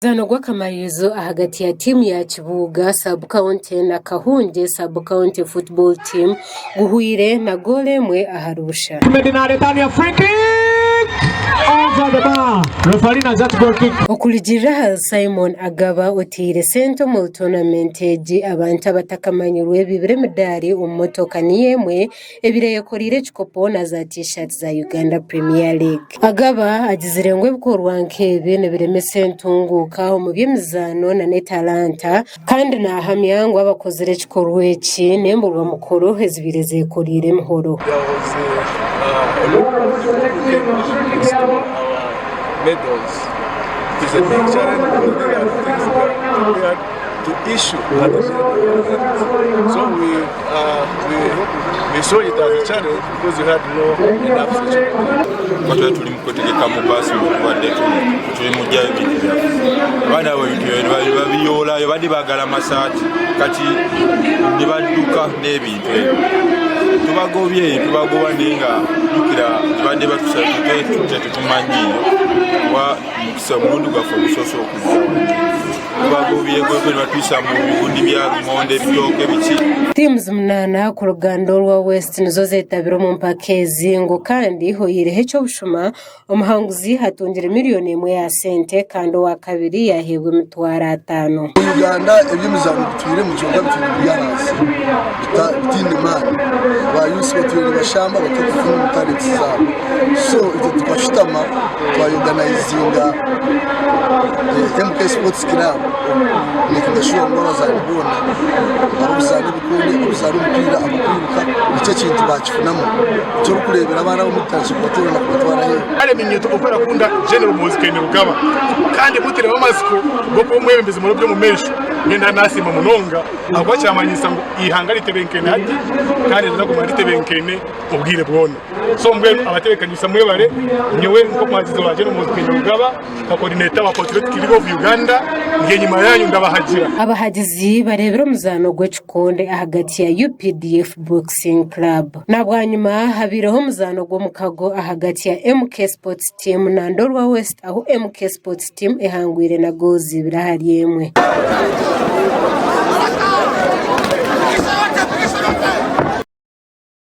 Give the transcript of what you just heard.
Zano gw'akamayirizo hagati ya timu ya Kibuga Sub County na Kahunge Sub County Football Team guhuire na gole mwe aharusha. Okulijira Simon Agaba otire sento mu tournament eji abantu abatakamanyirwe bibire medali ummotoka niyemwe ebireyekorire kikopo na za t-shirt za Uganda Premier League. Agaba agizirengwe bikorwa nkebe nebireme sentunguka mu byemizano na Netalanta kandi na hamyango abakozere kikorwa eki nemburwa mukoro ezibireze korire mhoro. Medals. It is a big challenge because they are things prepared to issue at the end. So we saw it as a challenge because we had no enough situation. Kwa tuli mkotegeka mu basi mukwadde tuli mujja ebintu abana babiyola badi bagala masati kati nibadduka n'ebintu tubagoba ninga dukira bade batusabike tumanyiyo wa mukisa mundu gafo bisoso tubagobiye gwe batwisa mu bibundi bya monde bitoke biki. Teams munana ku rugando rwa West nizo zetabiro mu mpakezi ngo kandi hoyire hecho bushuma umuhanguzi hatongera miliyoni imwe ya sente kandi wa kabiri yahebwe mitwara 5. Uganda ebyimizano bitwire mu kibuga by'arazi bitinde man bayusi batwire bashamba batufuna mutaretse zabo so ite tukashitama twayorganizinga MK Sports Club nikindashura ngo bazabibona aruzana bikundi aruzana umupira abakwiruka icyo kintu bakifunamo cyo kurebera abana bo mutaje kubatora na kubatwara he ale minyeto opera kunda general muzike ni rugaba kandi mutere bamasiko gopo mwembize mu byo mu mesho ngenda nasima munonga agwa cyamanyisa ngo ihanga litebenkene hati kandi ndago litebenkene ubwire bwone so mbwe abatebekanisa mwebare nyewe nko mwazizo wa general muzike ni rugaba ka coordinator wa Patriotic League of Uganda ngenyuma yanyu ndabahajira abahagizi barebera muzano gwechikonde hagati ya UPDF Boxing Club nabwanyuma habiraho muzano gwo mukago hagati ya MK Sports Team na Ndorwa West aho MK Sports Team ehangwire na gozi birahari yemwe.